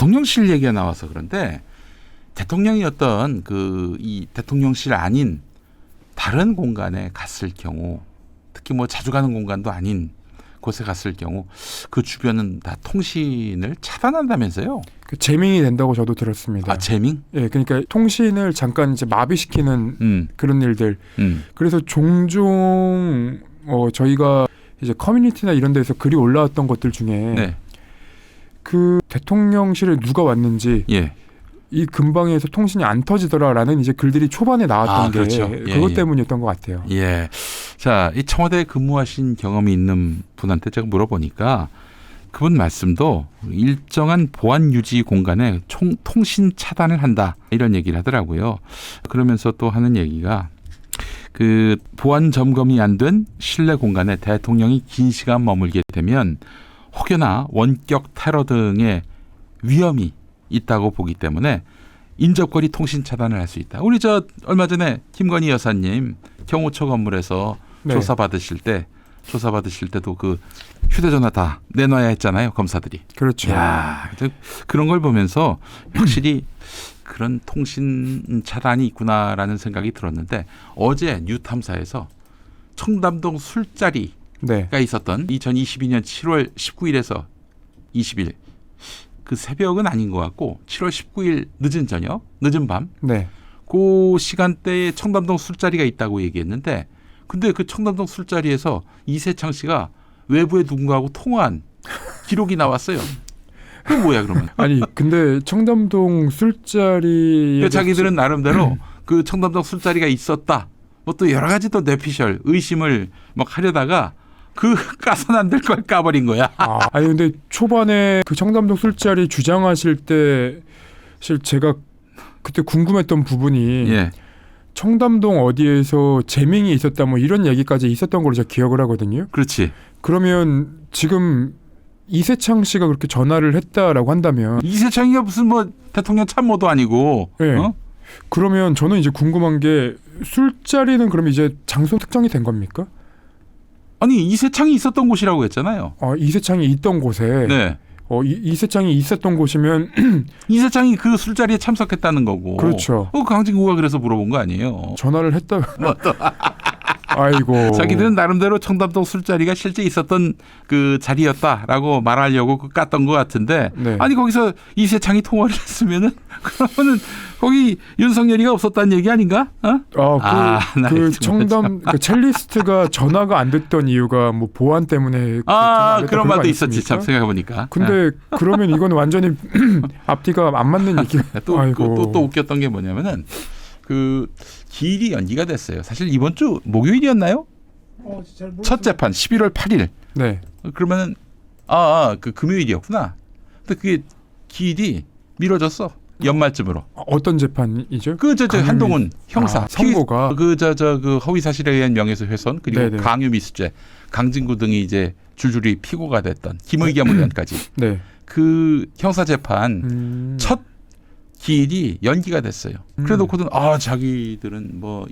대통령실 얘기가 나와서 그런데 대통령이 어떤 이 대통령실 아닌 다른 공간에 갔을 경우, 특히 뭐 자주 가는 공간도 아닌 곳에 갔을 경우 그 주변은 다 통신을 차단한다면서요? 그 재밍이 된다고 저도 들었습니다. 아, 재밍? 예, 그러니까 통신을 잠깐 이제 마비시키는 그런 일들. 그래서 종종 저희가 이제 커뮤니티나 이런 데서 글이 올라왔던 것들 중에 네. 그 대통령실에 누가 왔는지 예. 이 근방에서 통신이 안 터지더라라는 이제 글들이 초반에 나왔던 게 그렇죠. 그것 때문이었던 것 같아요. 예. 자, 이 청와대에 근무하신 경험이 있는 분한테 제가 물어보니까 그분 말씀도 일정한 보안 유지 공간에 통신 차단을 한다 이런 얘기를 하더라고요. 그러면서 또 하는 얘기가 그 보안 점검이 안 된 실내 공간에 대통령이 긴 시간 머물게 되면 혹여나 원격 테러 등의 위험이 있다고 보기 때문에 인접거리 통신 차단을 할 수 있다. 우리 얼마 전에 김건희 여사님 경호처 건물에서 네. 조사받으실 때도 그 휴대전화 다 내놔야 했잖아요, 검사들이. 그렇죠. 야, 그런 걸 보면서 확실히 그런 통신 차단이 있구나라는 생각이 들었는데 어제 뉴탐사에서 청담동 술자리가 네. 있었던 2022년 7월 19일에서 20일 그 새벽은 아닌 것 같고 7월 19일 늦은 저녁, 늦은 밤 네. 그 시간대에 청담동 술자리가 있다고 얘기했는데 근데 그 청담동 술자리에서 이세창 씨가 외부의 누군가하고 통화한 기록이 나왔어요. 그 뭐야 그러면? 아니 근데 청담동 술자리에 자기들은 나름대로 그 청담동 술자리가 있었다. 뭐 또 여러 가지 또 뇌피셜 의심을 막 하려다가 그 까선 안 될 걸 까버린 거야. 아니 근데 초반에 그 청담동 술자리 주장하실 때 사실 제가 그때 궁금했던 부분이 예. 청담동 어디에서 재밍이 있었다 뭐 이런 얘기까지 있었던 걸로 제가 기억을 하거든요. 그렇지. 그러면 지금 이세창 씨가 그렇게 전화를 했다라고 한다면 이세창이가 무슨 뭐 대통령 참모도 아니고. 네. 어? 그러면 저는 이제 궁금한 게 술자리는 그럼 이제 장소 특정이 된 겁니까? 아니 이세창이 있었던 곳이라고 했잖아요. 이세창이 있던 곳에 네. 이세창이 있었던 곳이면 이세창이 그 술자리에 참석했다는 거고. 그렇죠. 강진구가 그래서 물어본 거 아니에요. 전화를 했다. 아이고. 자기들은 나름대로 청담동 술자리가 실제 있었던 그 자리였다라고 말하려고 깠던 것 같은데 네. 아니 거기서 이세창이 통화를 했으면은 그러면은 거기 윤석열이가 없었다는 얘기 아닌가? 그 청담 그 첼리스트가 전화가 안 됐던 이유가 뭐 보안 때문에 그런 말도 있었지 참 생각해 보니까. 근데 그러면 이건 완전히 앞뒤가 안 맞는 얘기가 또 웃겼던 게 뭐냐면은 그 기일이 연기가 됐어요. 사실 이번 주 목요일이었나요? 첫 재판 11월 8일. 네. 그러면은 그 금요일이었구나. 근데 그게 기일이 미뤄졌어. 연말쯤으로. 어떤 재판이죠? 한동훈 형사 선고가 그 허위 사실에 의한 명예훼손 그리고 네네. 강요 미수죄, 강진구 등이 이제 줄줄이 피고가 됐던 김의겸 의원까지. 네. 그 형사 재판 첫 기일이 연기가 됐어요. 그래 놓고는 자기들은 뭐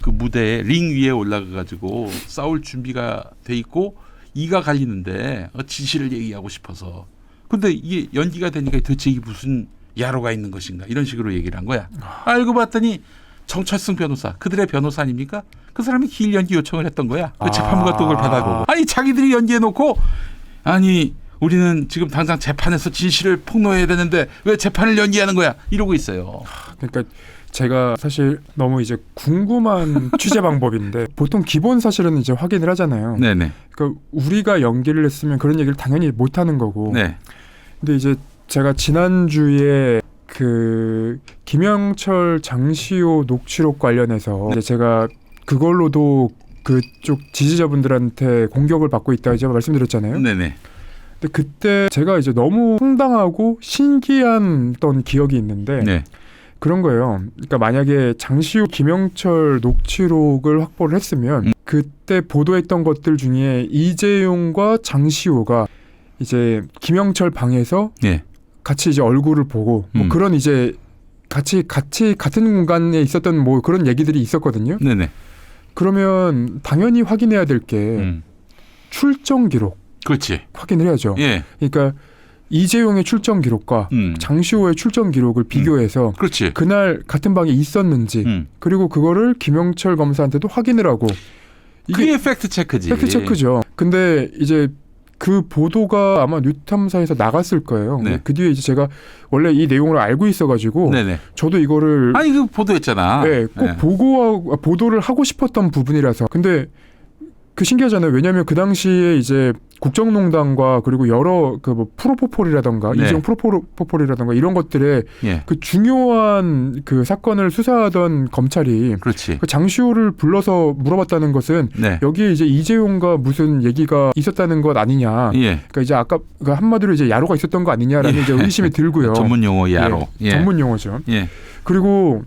그 무대에 링 위에 올라가 가지고 싸울 준비가 돼 있고 이가 갈리는데 진실을 얘기하고 싶어서. 근데 이게 연기가 되니까 도대체 이게 무슨 야로가 있는 것인가 이런 식으로 얘기를 한 거야. 알고 봤더니 정철승 변호사, 그들의 변호사 아닙니까? 그 사람이 기일 연기 요청을 했던 거야. 그 재판부가 또 그걸 받아보고. 아니 자기들이 연기해 놓고 우리는 지금 당장 재판에서 진실을 폭로해야 되는데 왜 재판을 연기하는 거야? 이러고 있어요. 그러니까 제가 사실 너무 이제 궁금한 취재 방법인데 보통 기본 사실은 이제 확인을 하잖아요. 네네. 그러니까 우리가 연기를 했으면 그런 얘기를 당연히 못 하는 거고. 네. 근데 이제 제가 지난주에 그 김영철 장시호 녹취록 관련해서 이제 제가 그걸로도 그쪽 지지자분들한테 공격을 받고 있다고 제가 말씀드렸잖아요. 네네. 근데 그때 제가 이제 너무 황당하고 신기한 어떤 기억이 있는데 네. 그런 거예요. 그러니까 만약에 장시호 김영철 녹취록을 확보를 했으면 그때 보도했던 것들 중에 이재용과 장시호가 이제 김영철 방에서 네. 같이 이제 얼굴을 보고 뭐 그런 이제 같이 같은 공간에 있었던 뭐 그런 얘기들이 있었거든요. 네네. 그러면 당연히 확인해야 될 게 출정 기록. 그렇지. 확인을 해야죠. 예. 그러니까 이재용의 출정 기록과 장시호의 출정 기록을 비교해서 그렇지. 그날 같은 방에 있었는지 그리고 그거를 김영철 검사한테도 확인을 하고 그게 팩트 체크지. 팩트 체크죠. 근데 이제 그 보도가 아마 뉴탐사에서 나갔을 거예요. 네. 그 뒤에 이제 제가 원래 이 내용을 알고 있어가지고 네네. 저도 이거를 아니 그 보도했잖아. 네, 꼭 보도를 하고 싶었던 부분이라서. 근데 그 신기하잖아요. 왜냐하면 그 당시에 이제 국정농단과 그리고 여러 그 뭐 프로포폴이라던가 네. 이재용 프로포폴이라던가 이런 것들에 예. 그 중요한 그 사건을 수사하던 검찰이 그렇지. 그 장시호를 불러서 물어봤다는 것은 네. 여기에 이제 이재용과 무슨 얘기가 있었다는 것 아니냐. 예. 그러니까 이제 아까 그 한마디로 이제 야로가 있었던 거 아니냐라는 이제 의심이 들고요. 전문 용어 야로. 예. 전문 용어죠. 예. 그리고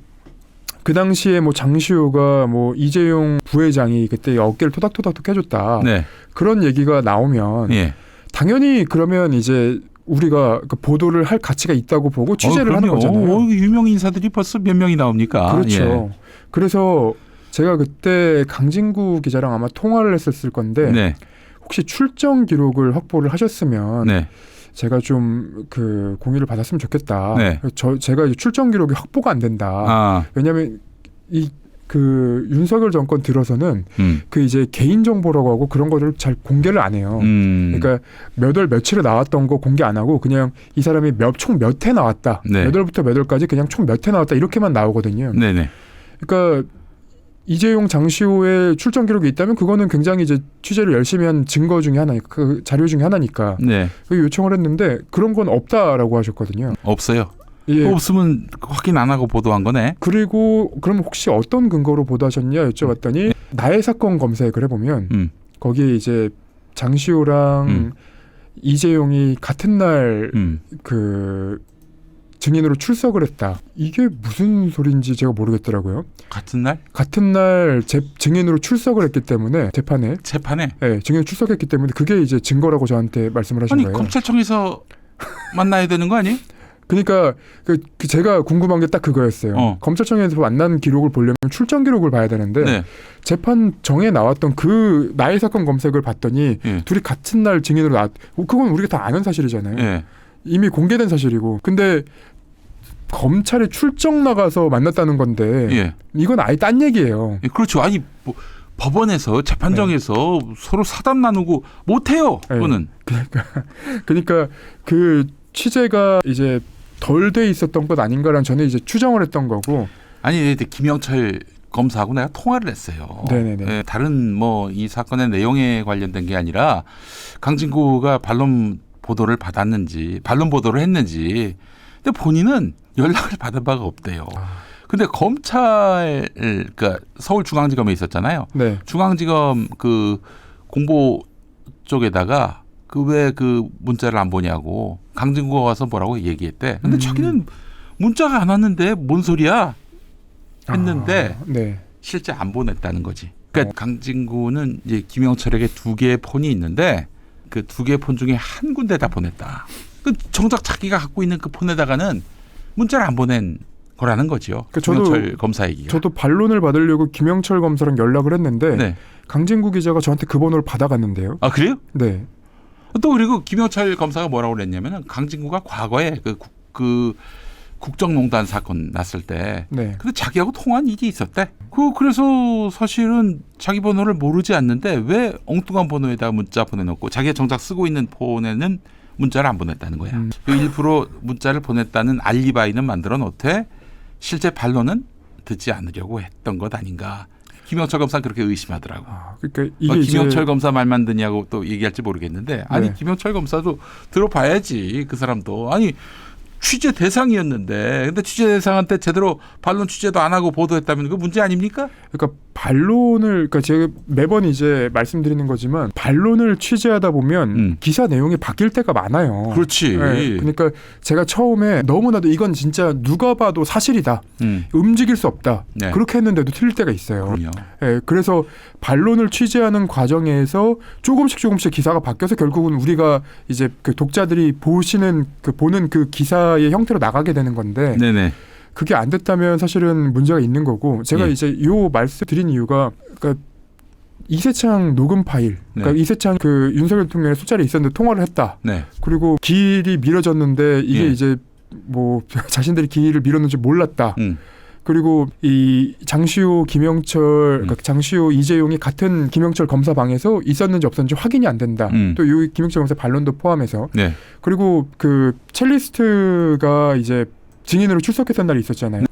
그 당시에 뭐 장시호가 뭐 이재용 부회장이 그때 어깨를 토닥토닥 해줬다. 네. 그런 얘기가 나오면 예. 당연히 그러면 이제 우리가 그 보도를 할 가치가 있다고 보고 취재를 하는 거잖아요. 유명 인사들이 벌써 몇 명이 나옵니까? 그렇죠. 예. 그래서 제가 그때 강진구 기자랑 아마 통화를 했었을 건데 네. 혹시 출정 기록을 확보를 하셨으면 네. 제가 좀 그 공유를 받았으면 좋겠다. 네. 제가 이제 출정 기록이 확보가 안 된다. 아. 왜냐하면 이 그 윤석열 정권 들어서는 그 이제 개인 정보라고 하고 그런 거를 잘 공개를 안 해요. 그러니까 몇 월 며칠에 나왔던 거 공개 안 하고 그냥 이 사람이 총 몇 회 나왔다. 네. 몇 월부터 몇 월까지 그냥 총 몇 회 나왔다 이렇게만 나오거든요. 네네. 그러니까 이재용 장시호의 출정 기록이 있다면 그거는 굉장히 이제 취재를 열심히 한 증거 중에 하나, 그 자료 중에 하나니까 네. 요청을 했는데 그런 건 없다라고 하셨거든요. 없어요. 예. 없으면 확인 안 하고 보도한 거네. 그리고 그럼 혹시 어떤 근거로 보도하셨냐 여쭤봤더니 나의 사건 검색을 해보면 거기에 이제 장시호랑 이재용이 같은 날 그 증인으로 출석을 했다. 이게 무슨 소리인지 제가 모르겠더라고요. 같은 날? 같은 날 증인으로 출석을 했기 때문에 재판에 네, 증인으로 출석했기 때문에 그게 이제 증거라고 저한테 말씀을 하신 거예요. 검찰청에서 만나야 되는 거 아니에요? 그러니까 그 제가 궁금한 게 딱 그거였어요. 검찰청에서 만난 기록을 보려면 출정 기록을 봐야 되는데 네. 재판정에 나왔던 그 나의 사건 검색을 봤더니 예. 둘이 같은 날 증인으로 그건 우리가 다 아는 사실이잖아요. 예. 이미 공개된 사실이고. 근데 검찰에 출정 나가서 만났다는 건데 예. 이건 아예 딴 얘기예요. 그렇죠. 아니 뭐 법원에서 재판정에서 서로 사담 나누고 못해요. 그거는. 그러니까 그 취재가 이제 덜 돼 있었던 것 아닌가라는 저는 이제 추정을 했던 거고. 아니 김영철 검사하고 내가 통화를 했어요. 네네네. 예, 다른 뭐 이 사건의 내용에 관련된 게 아니라 강진구가 반론 보도를 받았는지 반론 보도를 했는지. 근데 본인은 연락을 받은 바가 없대요. 근데 검찰 그러니까 서울중앙지검에 있었잖아요. 네. 중앙지검 그 공보 쪽에다가 그 왜 그 문자를 안 보냐고 강진구가 와서 뭐라고 얘기했대. 근데 자기는 문자가 안 왔는데 뭔 소리야 했는데 네. 실제 안 보냈다는 거지. 그러니까 강진구는 이제 김영철에게 2개의 폰이 있는데 그 2개의 폰 중에 한 군데다 보냈다. 그 정작 자기가 갖고 있는 그 폰에다가는 문자를 안 보낸 거라는 거죠. 그러니까 김영철 검사 얘기가. 저도 반론을 받으려고 김영철 검사랑 연락을 했는데 네. 강진구 기자가 저한테 그 번호를 받아갔는데요. 아 그래요? 네. 또 그리고 김영철 검사가 뭐라고 그랬냐면은 강진구가 과거에 그 국정농단 사건 났을 때 네. 근데 자기하고 통화한 일이 있었대. 그래서 사실은 자기 번호를 모르지 않는데 왜 엉뚱한 번호에다 문자 보내놓고 자기가 정작 쓰고 있는 폰에는 문자를 안 보냈다는 거야. 일부러 문자를 보냈다는 알리바이는 만들어 놓되 실제 반론은 듣지 않으려고 했던 것 아닌가. 김영철 검사는 그렇게 의심하더라고. 그러니까 이게 김영철 검사 말만 듣냐고 또 얘기할지 모르겠는데 아니 네. 김영철 검사도 들어봐야지. 그 사람도 아니 취재 대상이었는데 근데 취재 대상한테 제대로 반론 취재도 안 하고 보도했다면 그 문제 아닙니까? 그러니까 반론을 그러니까 제가 매번 이제 말씀드리는 거지만 반론을 취재하다 보면 기사 내용이 바뀔 때가 많아요. 그렇지. 네, 그러니까 제가 처음에 너무나도 이건 진짜 누가 봐도 사실이다. 움직일 수 없다. 네. 그렇게 했는데도 틀릴 때가 있어요. 그럼요. 네, 그래서 반론을 취재하는 과정에서 조금씩 기사가 바뀌어서 결국은 우리가 이제 그 독자들이 보는 그 기사의 형태로 나가게 되는 건데 네네. 그게 안 됐다면 사실은 문제가 있는 거고 제가 예. 이제 요 말씀 드린 이유가 그러니까 이세창 녹음 파일, 그러니까 네. 이세창 그 윤석열 대통령의 술자리에 있었는데 통화를 했다. 네. 그리고 기일이 미뤄졌는데 이게 예. 이제 뭐 자신들이 기일을 미뤘는지 몰랐다. 그리고 이 장시호 김영철, 그러니까 장시호 이재용이 같은 김영철 검사 방에서 있었는지 없었는지 확인이 안 된다. 또 이 김영철 검사 반론도 포함해서. 네. 그리고 그 첼리스트가 이제 증인으로 출석했던 날이 있었잖아요.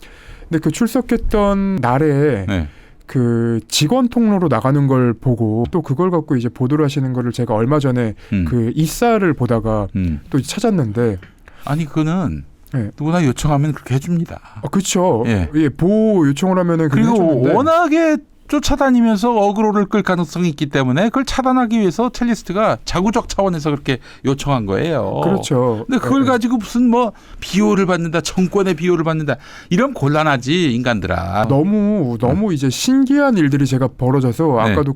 근데 그 출석했던 날에 네. 그 직원 통로로 나가는 걸 보고 또 그걸 갖고 이제 보도를 하시는 거를 제가 얼마 전에 그 이사를 보다가 또 찾았는데 아니 그거는 네. 누구나 요청하면 그렇게 해줍니다. 그렇죠. 예. 예, 보호 요청을 하면은 그렇게 그리고 해주는데 워낙에 쫓아다니면서 어그로를 끌 가능성이 있기 때문에 그걸 차단하기 위해서 첼리스트가 자구적 차원에서 그렇게 요청한 거예요. 그렇죠. 근데 그걸 예, 가지고 무슨 뭐 비호를 받는다, 정권의 비호를 받는다 이런 곤란하지 인간들아. 너무 이제 신기한 일들이 제가 벌어져서 네. 아까도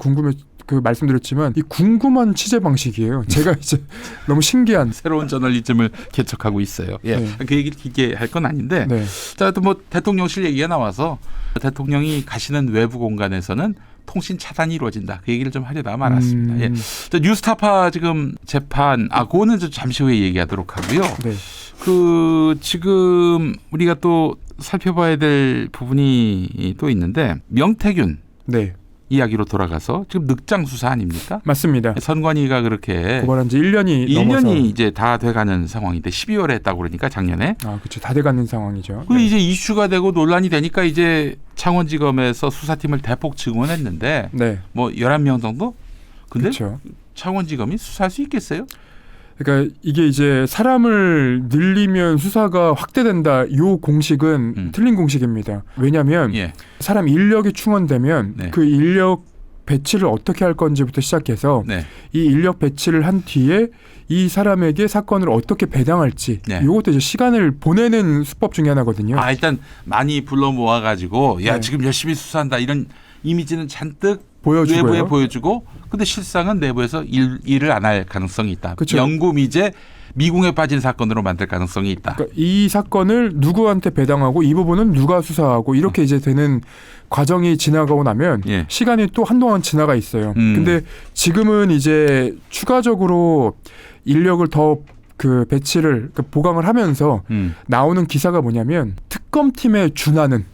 그 말씀드렸지만 이 궁금한 취재 방식이에요. 제가 이제 너무 신기한. 새로운 저널리즘을 개척하고 있어요. 예, 네. 그 얘기를 길게 할 건 아닌데, 네. 자, 또 뭐 대통령실 얘기가 나와서 대통령이 가시는 외부 공간에서는 통신 차단이 이루어진다. 그 얘기를 좀 하려다가 말았습니다. 예. 자, 뉴스타파 지금 재판, 그거는 좀 잠시 후에 얘기하도록 하고요. 네. 그 지금 우리가 또 살펴봐야 될 부분이 또 있는데 명태균 네. 이야기로 돌아가서 지금 늑장 수사 아닙니까? 맞습니다. 선관위가 그렇게 고발한 지 1년이 넘어서 1년이 이제 다 돼가는 상황인데 12월에 했다고 그러니까 작년에. 그렇죠. 다 돼가는 상황이죠. 그 네. 이제 이슈가 되고 논란이 되니까 이제 창원지검에서 수사팀을 대폭 증원했는데 네. 뭐 11명 정도? 근데 그렇죠. 창원지검이 수사할 수 있겠어요? 그러니까 이게 이제 사람을 늘리면 수사가 확대된다. 요 공식은 틀린 공식입니다. 왜냐하면 예. 사람 인력이 충원되면 네. 그 인력 배치를 어떻게 할 건지부터 시작해서 네. 이 인력 배치를 한 뒤에 이 사람에게 사건을 어떻게 배당할지 네. 이것도 이제 시간을 보내는 수법 중에 하나거든요. 일단 많이 불러 모아가지고 야 네. 지금 열심히 수사한다 이런 이미지는 잔뜩 보여주고요. 외부에 보여주고 근데 실상은 내부에서 일을 안 할 가능성이 있다. 그쵸. 영구미제 미궁에 빠진 사건으로 만들 가능성이 있다. 그러니까 이 사건을 누구한테 배당하고 이 부분은 누가 수사하고 이렇게 이제 되는 과정이 지나가고 나면 예. 시간이 또 한동안 지나가 있어요. 근데 지금은 이제 추가적으로 인력을 더 그 배치를 보강을 하면서 나오는 기사가 뭐냐면 특검팀에 준하는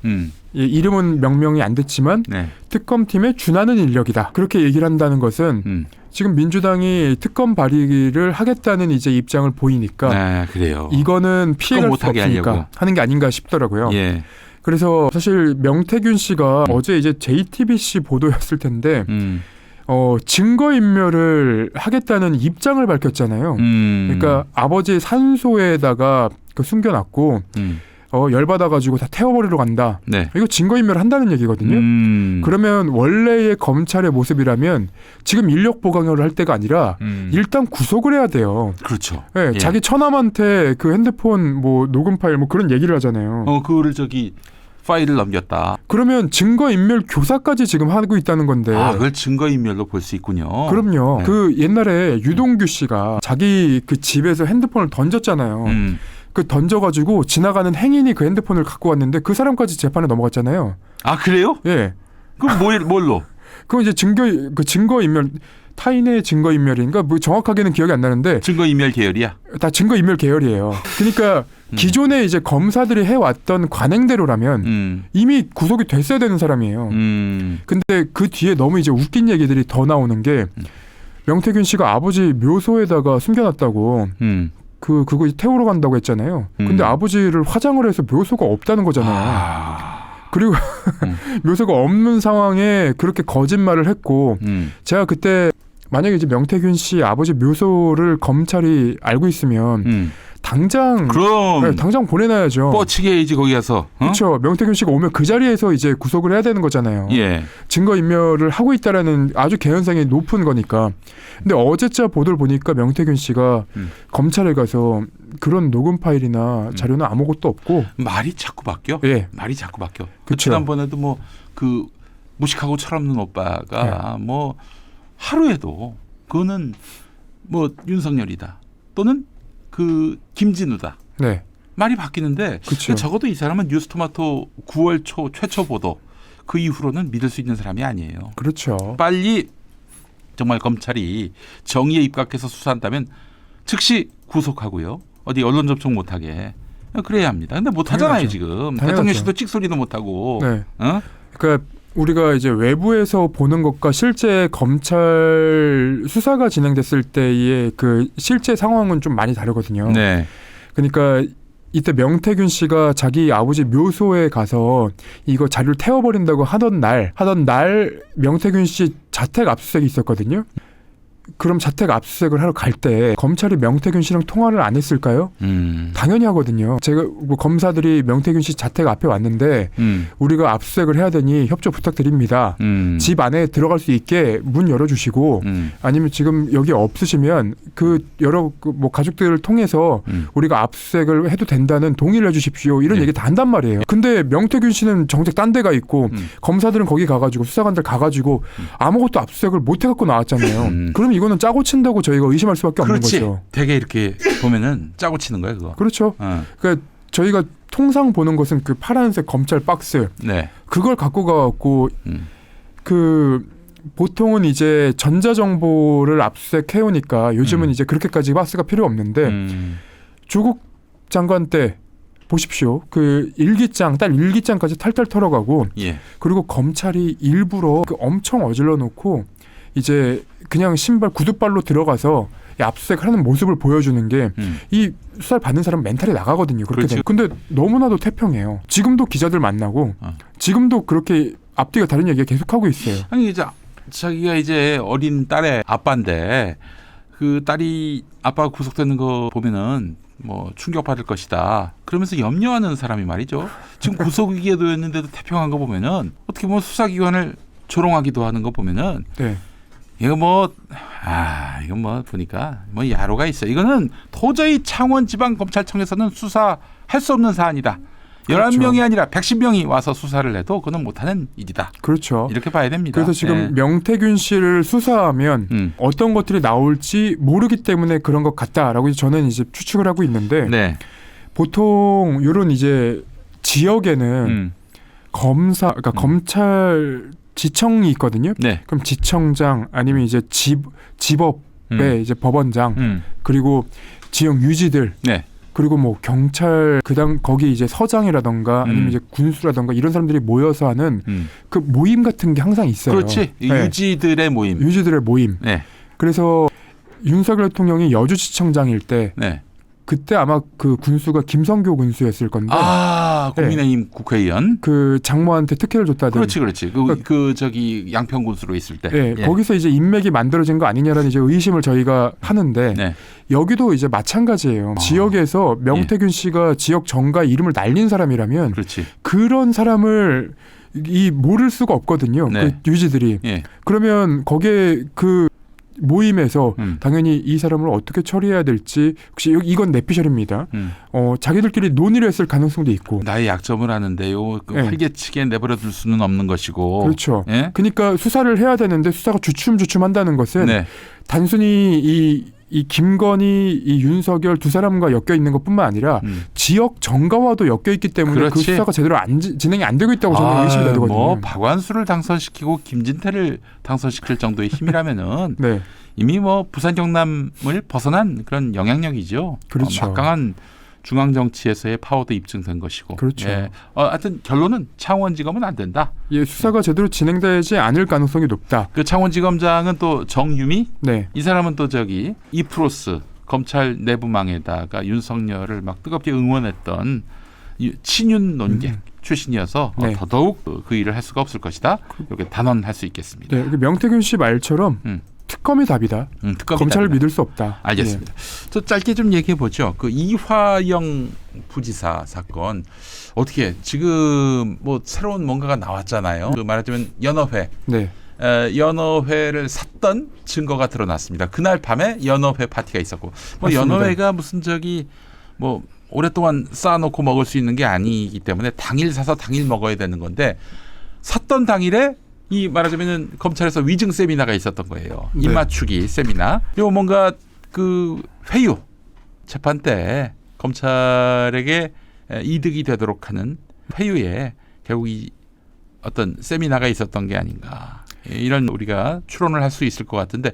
이름은 명명이 안 됐지만 네. 특검팀에 준하는 인력이다. 그렇게 얘기를 한다는 것은 지금 민주당이 특검 발의를 하겠다는 이제 입장을 보이니까 네, 그래요. 이거는 피해갈 수 못하게 없으니까 하려고. 하는 게 아닌가 싶더라고요. 예. 그래서 사실 명태균 씨가 어제 이제 JTBC 보도였을 텐데 증거인멸을 하겠다는 입장을 밝혔잖아요. 그러니까 아버지 산소에다가 숨겨놨고 열받아가지고 다 태워버리러 간다. 네. 이거 증거인멸을 한다는 얘기거든요. 그러면 원래의 검찰의 모습이라면 지금 인력 보강을 할 때가 아니라 일단 구속을 해야 돼요. 그렇죠. 네, 예. 자기 처남한테 그 핸드폰 뭐 녹음 파일 뭐 그런 얘기를 하잖아요. 그거를 파일을 넘겼다. 그러면 증거인멸 교사까지 지금 하고 있다는 건데. 그걸 증거인멸로 볼 수 있군요. 그럼요. 네. 그 옛날에 유동규 씨가 자기 그 집에서 핸드폰을 던졌잖아요. 그 던져가지고 지나가는 행인이 그 핸드폰을 갖고 왔는데 그 사람까지 재판에 넘어갔잖아요. 그래요? 예. 그럼 뭘로? 그건 이제 증거인멸 타인의 증거인멸인가 뭐 정확하게는 기억이 안 나는데 증거인멸 계열이야. 다 증거인멸 계열이에요. 그러니까 기존에 이제 검사들이 해왔던 관행대로라면 이미 구속이 됐어야 되는 사람이에요. 근데 그 뒤에 너무 이제 웃긴 얘기들이 더 나오는 게 명태균 씨가 아버지 묘소에다가 숨겨놨다고 그거 태우러 간다고 했잖아요. 근데 아버지를 화장을 해서 묘소가 없다는 거잖아요. 그리고 묘소가 없는 상황에 그렇게 거짓말을 했고 제가 그때 만약에 이제 명태균 씨 아버지 묘소를 검찰이 알고 있으면 당장 보내놔야죠. 뻗치게 해야지 거기 가서. 그렇죠. 명태균 씨가 오면 그 자리에서 이제 구속을 해야 되는 거잖아요. 예. 증거인멸을 하고 있다라는 아주 개연성이 높은 거니까. 근데 어제자 보도를 보니까 명태균 씨가 검찰에 가서 그런 녹음 파일이나 자료는 아무것도 없고 말이 자꾸 바뀌어. 예. 말이 자꾸 바뀌어. 그쵸. 지난번에도 뭐 그 무식하고 철없는 오빠가 뭐 하루에도 그거는 뭐 윤석열이다 또는 그 김진우다. 네. 말이 바뀌는데 그쵸. 근데 적어도 이 사람은 뉴스토마토 9월 초 최초 보도 그 이후로는 믿을 수 있는 사람이 아니에요. 그렇죠. 빨리 정말 검찰이 정의에 입각해서 수사한다면 즉시 구속하고요. 어디 언론 접촉 못하게 그래야 합니다. 근데 못하잖아요 지금. 당연하죠. 대통령실도 찍소리도 못하고. 네. 어? 그러니까 우리가 이제 외부에서 보는 것과 실제 검찰 수사가 진행됐을 때의 그 실제 상황은 좀 많이 다르거든요. 네. 그러니까 이때 명태균 씨가 자기 아버지 묘소에 가서 이거 자료를 태워버린다고 하던 날 명태균 씨 자택 압수수색이 있었거든요. 그럼 자택 압수수색을 하러 갈 때 검찰이 명태균 씨랑 통화를 안 했을까요? 당연히 하거든요. 제가 뭐 검사들이 명태균 씨 자택 앞에 왔는데 우리가 압수수색을 해야 되니 협조 부탁드립니다. 집 안에 들어갈 수 있게 문 열어주시고 아니면 지금 여기 없으시면 그 여러 뭐 가족들을 통해서 우리가 압수수색을 해도 된다는 동의를 해주십시오. 이런 얘기 다 한단 말이에요. 근데 명태균 씨는 정작 딴 데가 있고 검사들은 거기 가가지고 수사관들 가가지고 아무것도 압수수색을 못 해갖고 나왔잖아요. 그럼 이거는 짜고 친다고 저희가 의심할 수밖에 없는 그렇지. 거죠. 되게 이렇게 보면은 짜고 치는 거예요, 그거. 그렇죠. 그러니까 저희가 통상 보는 것은 그 파란색 검찰 박스, 네. 그걸 갖고 가갖고 그 보통은 이제 전자정보를 압수수색 해오니까 요즘은 이제 그렇게까지 박스가 필요 없는데 조국 장관 때 보십시오. 그 딸 일기장까지 탈탈 털어가고 예. 그리고 검찰이 일부러 그 엄청 어질러 놓고 이제 그냥 신발 구두발로 들어가서 압수수색을 하는 모습을 보여주는 게 이 수사를 받는 사람 멘탈이 나가거든요. 그렇게 되면. 근데 너무나도 태평해요. 지금도 기자들 만나고 지금도 그렇게 앞뒤가 다른 얘기가 계속하고 있어요. 아니 이제 자기가 이제 어린 딸의 아빠인데 그 딸이 아빠가 구속되는 거 보면은 뭐 충격받을 것이다. 그러면서 염려하는 사람이 말이죠. 지금 구속 위기에 놓였는데도 태평한 거 보면은 어떻게 보면 수사기관을 조롱하기도 하는 거 보면은 네. 이거 이건 뭐 보니까 뭐 야로가 있어. 이거는 도저히 창원지방검찰청에서는 수사할 수 없는 사안이다. 그렇죠. 11명이 아니라 110명이 와서 수사를 해도 그건 못하는 일이다. 그렇죠. 이렇게 봐야 됩니다. 그래서 지금 네. 명태균 씨를 수사하면 어떤 것들이 나올지 모르기 때문에 그런 것 같다라고 저는 이제 추측을 하고 있는데 네. 보통 이런 이제 지역에는 그러니까 검찰 지청이 있거든요. 네. 그럼 지청장 아니면 이제 지법의 이제 법원장 그리고 지역 유지들 네. 그리고 뭐 경찰 거기 이제 서장이라던가 아니면 이제 군수라던가 이런 사람들이 모여서 하는 그 모임 같은 게 항상 있어요. 그렇지. 네. 유지들의 모임. 유지들의 모임. 네. 그래서 윤석열 대통령이 여주지청장일 때 네. 그때 아마 그 군수가 김성교 군수였을 건데 국민의힘 국회의원. 그 장모한테 특혜를 줬다든. 그렇지. 저기 양평군수로 있을 때. 네, 예. 거기서 이제 인맥이 만들어진 거 아니냐라는 이제 의심을 저희가 하는데 네. 여기도 이제 마찬가지예요. 지역에서 명태균 씨가 지역 정가 이름을 날린 사람이라면 그렇지. 그런 사람을 모를 수가 없거든요. 네. 그 유지들이. 예. 그러면 거기에 그 모임에서 당연히 이 사람을 어떻게 처리해야 될지 혹시 이건 내피셜입니다. 자기들끼리 논의를 했을 가능성도 있고. 나의 약점을 아는데요. 그 네. 활개치게 내버려둘 수는 없는 것이고. 그렇죠. 예? 그러니까 수사를 해야 되는데 수사가 주춤주춤한다는 것은 네. 단순히 이 김건희, 이 윤석열 두 사람과 엮여 있는 것뿐만 아니라 지역 정가와도 엮여 있기 때문에 그 그렇지. 수사가 제대로 진행이 안 되고 있다고 저는 의심이 되거든요. 뭐 박완수를 당선시키고 김진태를 당선시킬 정도의 힘이라면은 네, 이미 뭐 부산 경남을 벗어난 그런 영향력이죠. 그렇죠. 막강한 중앙 정치에서의 파워도 입증된 것이고. 그렇죠. 예. 하여튼 결론은 창원지검은 안 된다. 예, 수사가 제대로 진행되지 않을 가능성이 높다. 그 창원지검장은 또 정유미. 네, 이 사람은 또 저기 이프로스 검찰 내부망에다가 윤석열을 막 뜨겁게 응원했던 친윤 논객 출신이어서 네. 더더욱 그 일을 할 수가 없을 것이다. 이렇게 단언할 수 있겠습니다. 네, 명태균 씨 말처럼 특검이 답이다. 검찰을 믿을 수 없다. 알겠습니다. 저 짧게 좀 얘기해 보죠. 그 이화영 부지사 사건 어떻게 지금 뭐 새로운 뭔가가 나왔잖아요. 그 말하자면 연어회. 네. 연어회를 샀던 증거가 드러났습니다. 그날 밤에 연어회 파티가 있었고, 뭐 맞습니다. 연어회가 무슨 저기 뭐 오랫동안 쌓아놓고 먹을 수 있는 게 아니기 때문에 당일 사서 당일 먹어야 되는 건데 샀던 당일에 이 말하자면은 검찰에서 위증 세미나가 있었던 거예요. 네. 입맞추기 세미나. 그리고 뭔가 그 회유 재판 때 검찰에게 이득이 되도록 하는 회유에 결국 이 어떤 세미나가 있었던 게 아닌가. 이런 우리가 추론을 할 수 있을 것 같은데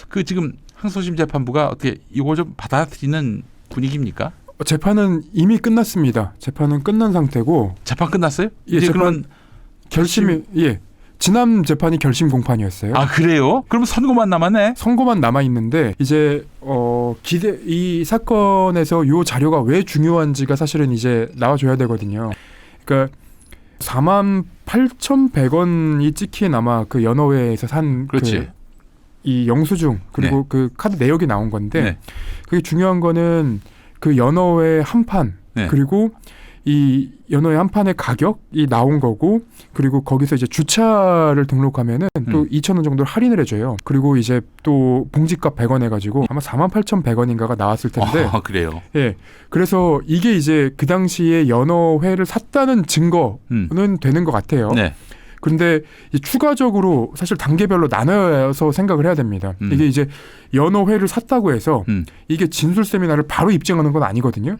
그 지금 항소심 재판부가 어떻게 이거 좀 받아들이는 분위기입니까? 재판은 이미 끝났습니다. 재판은 끝난 상태고 재판 끝났어요? 예, 이제 재판 그런 결심이 지난 재판이 결심 공판이었어요. 아 그래요? 그럼 선고만 남았네. 선고만 남아 있는데 이제 이 사건에서 요 자료가 왜 중요한지가 사실은 이제 나와줘야 되거든요. 그러니까 48,100원이 찍힌 아마 그 연어회에서 산 그렇지. 이 영수증 그리고 그 카드 내역이 나온 건데 네. 그게 중요한 거는 그 연어회 한 판 네. 그리고 이 연어회 한 판의 가격이 나온 거고 그리고 거기서 이제 주차를 등록하면은 또 2,000원 정도를 할인을 해줘요. 그리고 이제 또 봉지값 100원 해가지고 아마 48,100원인가가 나왔을 텐데. 그래요. 예. 그래서 이게 이제 그 당시에 연어회를 샀다는 증거는 되는 것 같아요. 네. 그런데 추가적으로 사실 단계별로 나눠서 생각을 해야 됩니다. 이게 이제 연어회를 샀다고 해서 이게 진술 세미나를 바로 입증하는 건 아니거든요.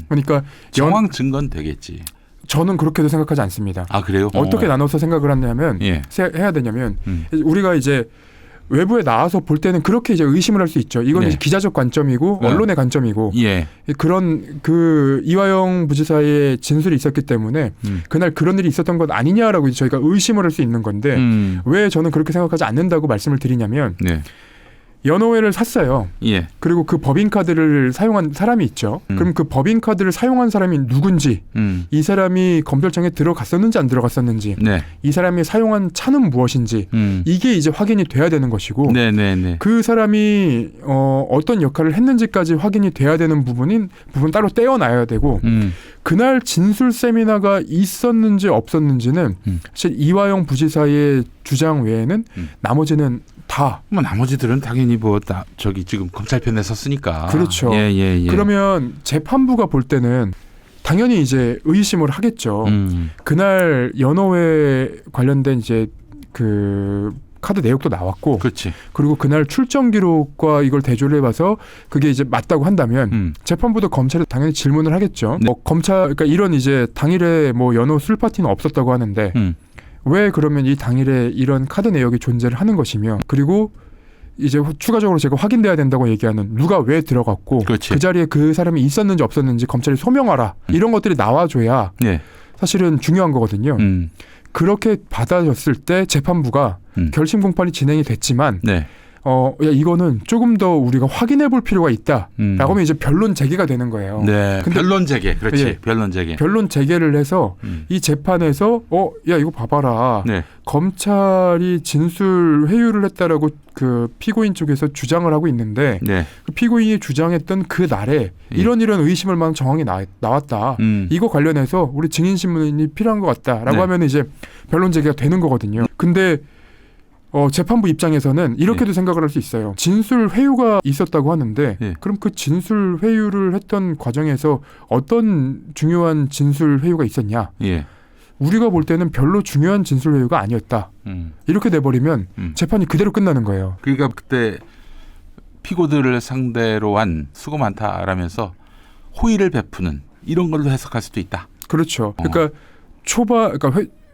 그러니까 정황 증거는 되겠지. 저는 그렇게도 생각하지 않습니다. 아 그래요? 어떻게 나눠서 생각을 하냐면 해야 되냐면 우리가 이제 외부에 나와서 볼 때는 그렇게 이제 의심을 할 수 있죠. 이건 이제 기자적 관점이고 언론의 관점이고 그런 그 이화영 부지사의 진술이 있었기 때문에 그날 그런 일이 있었던 것 아니냐라고 이제 저희가 의심을 할 수 있는 건데 왜 저는 그렇게 생각하지 않는다고 말씀을 드리냐면 연어회를 샀어요. 그리고 그 법인카드를 사용한 사람이 있죠. 그럼 그 법인카드를 사용한 사람이 누군지 이 사람이 검찰청에 들어갔었는지 안 들어갔었는지 이 사람이 사용한 차는 무엇인지 이게 이제 확인이 돼야 되는 것이고 그 사람이 어떤 역할을 했는지까지 확인이 돼야 되는 부분 따로 떼어놔야 되고 그날 진술 세미나가 있었는지 없었는지는 사실 이화영 부지사의 주장 외에는 나머지는 다. 뭐 나머지들은 당연히 저기 지금 검찰 편에 섰으니까. 그렇죠. 그러면 재판부가 볼 때는 당연히 이제 의심을 하겠죠. 그날 연어회 관련된 이제 그 카드 내역도 나왔고, 그렇지. 그리고 그날 출정 기록과 이걸 대조를 해봐서 그게 이제 맞다고 한다면 재판부도 검찰에 당연히 질문을 하겠죠. 그러니까 이런 이제 당일에 뭐 연어 술 파티는 없었다고 하는데. 왜 그러면 이 당일에 이런 카드 내역이 존재를 하는 것이며 그리고 이제 추가적으로 제가 확인돼야 된다고 얘기하는 누가 왜 들어갔고 그 자리에 그 사람이 있었는지 없었는지 검찰이 소명하라 이런 것들이 나와줘야 사실은 중요한 거거든요. 그렇게 받아줬을 때 재판부가 결심 공판이 진행이 됐지만 야, 이거는 조금 더 우리가 확인해 볼 필요가 있다라고 하면 이제 변론 제기가 되는 거예요. 근데 변론 제기, 그렇지. 변론 제기. 변론 제기를 해서 이 재판에서 야 이거 봐봐라. 검찰이 진술 회유를 했다라고 그 피고인 쪽에서 주장을 하고 있는데 그 피고인이 주장했던 그 날에 이런 의심을 만한 정황이 나왔다. 이거 관련해서 우리 증인 신문이 필요한 것 같다라고 하면 이제 변론 제기가 되는 거거든요. 근데 재판부 입장에서는 이렇게도 생각을 할 수 있어요. 진술 회유가 있었다고 하는데 그럼 그 진술 회유를 했던 과정에서 어떤 중요한 진술 회유가 있었냐? 우리가 볼 때는 별로 중요한 진술 회유가 아니었다. 이렇게 돼버리면 재판이 그대로 끝나는 거예요. 그러니까 그때 피고들을 상대로 한 수고 많다라면서 호의를 베푸는 이런 걸로 해석할 수도 있다. 그렇죠. 그러니까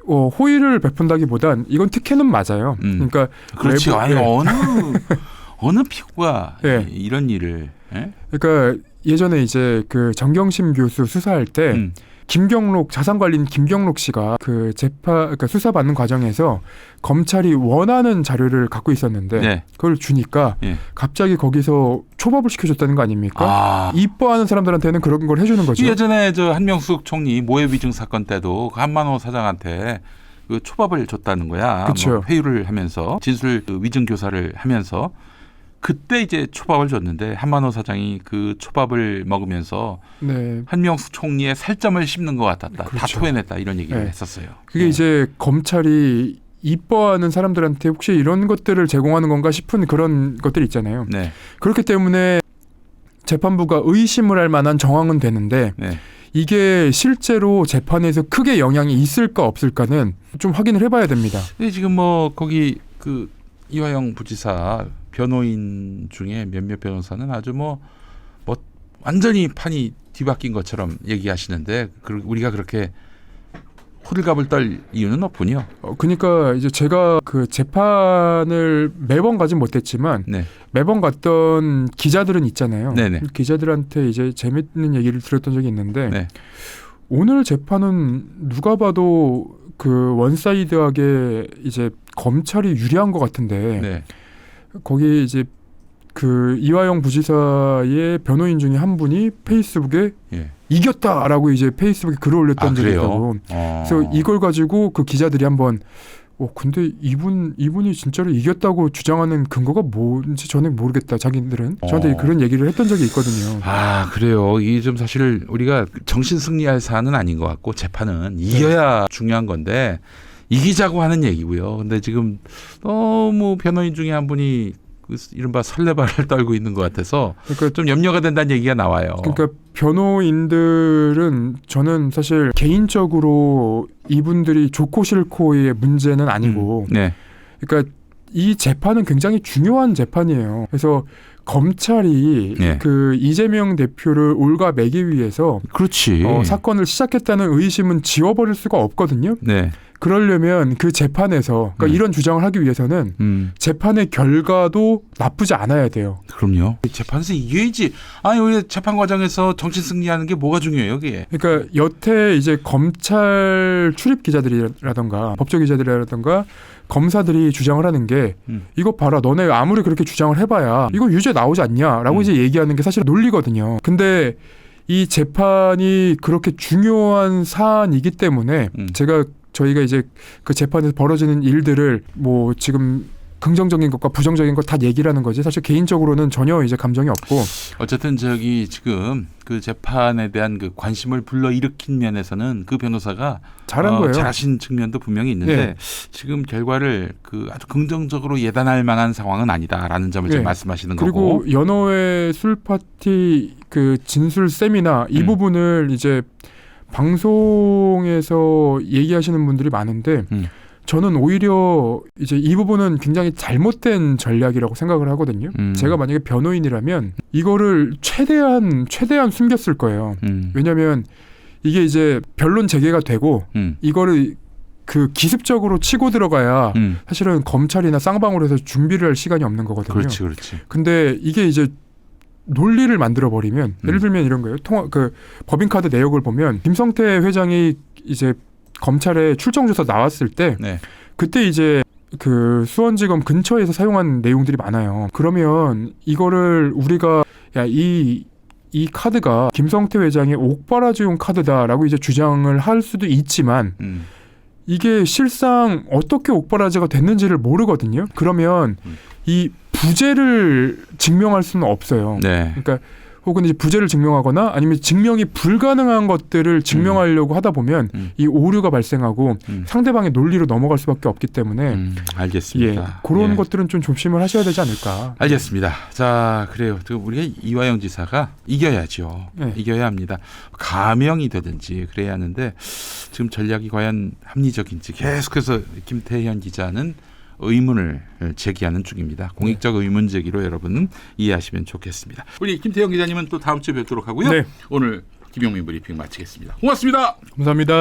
호의를 베푼다기보단 이건 특혜는 맞아요. 그러니까 그렇지. 어느 피고가 이런 일을? 그러니까 예전에 이제 그 정경심 교수 수사할 때 자산관리인 김경록 씨가 그러니까 수사받는 과정에서 검찰이 원하는 자료를 갖고 있었는데 그걸 주니까 갑자기 거기서 초밥을 시켜줬다는 거 아닙니까? 이뻐하는 사람들한테는 그런 걸 해주는 거죠. 예전에 저 한명숙 총리 모해 위증 사건 때도 그 한만호 사장한테 그 초밥을 줬다는 거야. 그렇죠. 회유를 하면서 진술 위증 교사를 하면서 그때 이제 초밥을 줬는데 한만호 사장이 그 초밥을 먹으면서 한명숙 총리의 살점을 씹는 것 같았다. 다 토해냈다 이런 얘기를 했었어요. 그게 이제 검찰이 이뻐하는 사람들한테 혹시 이런 것들을 제공하는 건가 싶은 그런 것들이 있잖아요. 그렇기 때문에 재판부가 의심을 할 만한 정황은 되는데 이게 실제로 재판에서 크게 영향이 있을까 없을까는 좀 확인을 해봐야 됩니다. 근데 지금 거기 그 이화영 부지사 변호인 중에 몇몇 변호사는 아주 뭐 완전히 판이 뒤바뀐 것처럼 얘기하시는데 우리가 그렇게 호들갑을 떨 이유는 없군요. 그러니까 이제 제가 그 재판을 매번 가진 못했지만 네. 매번 갔던 기자들은 있잖아요. 네네. 기자들한테 이제 재밌는 얘기를 들었던 적이 있는데 네. 오늘 재판은 누가 봐도 그 원사이드하게 이제 검찰이 유리한 것 같은데 네. 거기 이제 그 이화영 부지사의 변호인 중에 한 분이 페이스북에 예. 이겼다라고 이제 페이스북에 글을 올렸던 적이 그래요? 있다고. 그래서 이걸 가지고 그 기자들이 한번 근데 이분이 진짜로 이겼다고 주장하는 근거가 뭔지 저는 모르겠다. 자기들은 저한테 그런 얘기를 했던 적이 있거든요. 아, 그래요. 이게 좀 사실 우리가 정신 승리할 사안은 아닌 것 같고 재판은 이겨야 중요한 건데 이기자고 하는 얘기고요. 근데 지금 너무 변호인 중에 한 분이 그 이른바 설레발을 떨고 있는 것 같아서 그러니까 좀 염려가 된다는 얘기가 나와요. 그러니까 변호인들은 저는 사실 개인적으로 이분들이 좋고 싫고의 문제는 아니고 네. 그러니까 이 재판은 굉장히 중요한 재판이에요. 그래서 검찰이 네. 그 이재명 대표를 올가매기 위해서 그렇지. 사건을 시작했다는 의심은 지워버릴 수가 없거든요. 네. 그러려면 그 재판에서 그러니까 이런 주장을 하기 위해서는 재판의 결과도 나쁘지 않아야 돼요. 그럼요. 재판에서 이겨야지. 아니 우리 재판 과정에서 정신 승리하는 게 뭐가 중요해요, 여기에? 그러니까 여태 이제 검찰 출입 기자들이라던가 법조 기자들이라던가 검사들이 주장을 하는 게 이거 봐라 너네 아무리 그렇게 주장을 해봐야 이거 유죄 나오지 않냐라고 이제 얘기하는 게 사실 논리거든요. 근데 이 재판이 그렇게 중요한 사안이기 때문에 저희가 이제 그 재판에서 벌어지는 일들을 뭐 지금 긍정적인 것과 부정적인 것 다 얘기를 하는 거지 사실 개인적으로는 전혀 이제 감정이 없고 어쨌든 저기 지금 그 재판에 대한 그 관심을 불러일으킨 면에서는 그 변호사가 잘한 거예요. 잘하신 측면도 분명히 있는데 네. 지금 결과를 그 아주 긍정적으로 예단할 만한 상황은 아니다라는 점을 네. 지금 말씀하시는 그리고 거고. 연호의 술 파티 그 진술 세미나 이 부분을 이제 방송에서 얘기하시는 분들이 많은데 저는 오히려 이제 이 부분은 굉장히 잘못된 전략이라고 생각을 하거든요. 제가 만약에 변호인이라면 이거를 최대한 숨겼을 거예요. 왜냐하면 이게 이제 변론 재개가 되고 이거를 그 기습적으로 치고 들어가야 사실은 검찰이나 쌍방으로 해서 준비를 할 시간이 없는 거거든요. 그렇지. 근데 이게 이제 논리를 만들어 버리면 예를 들면 이런 거예요. 그 법인카드 내역을 보면 김성태 회장이 이제 검찰에 출정 조사 나왔을 때 네. 그때 이제 그 수원지검 근처에서 사용한 내용들이 많아요. 그러면 이거를 우리가 이 카드가 김성태 회장의 옥바라지용 카드다라고 이제 주장을 할 수도 있지만 이게 실상 어떻게 옥바라지가 됐는지를 모르거든요. 그러면 이 부재를 증명할 수는 없어요. 네. 그러니까 혹은 이제 부재를 증명하거나 아니면 증명이 불가능한 것들을 증명하려고 하다 보면 이 오류가 발생하고 상대방의 논리로 넘어갈 수밖에 없기 때문에 알겠습니다. 그런 것들은 좀 조심을 하셔야 되지 않을까. 알겠습니다. 자, 그래요. 우리가 이화영 지사가 이겨야죠. 네. 이겨야 합니다. 가명이 되든지 그래야 하는데 지금 전략이 과연 합리적인지 계속해서 김태현 기자는 의문을 제기하는 중입니다. 공익적 의문 제기로 여러분 이해하시면 좋겠습니다. 우리 김태형 기자님은 또 다음 주에 뵙도록 하고요. 네. 오늘 김용민 브리핑 마치겠습니다. 고맙습니다. 감사합니다.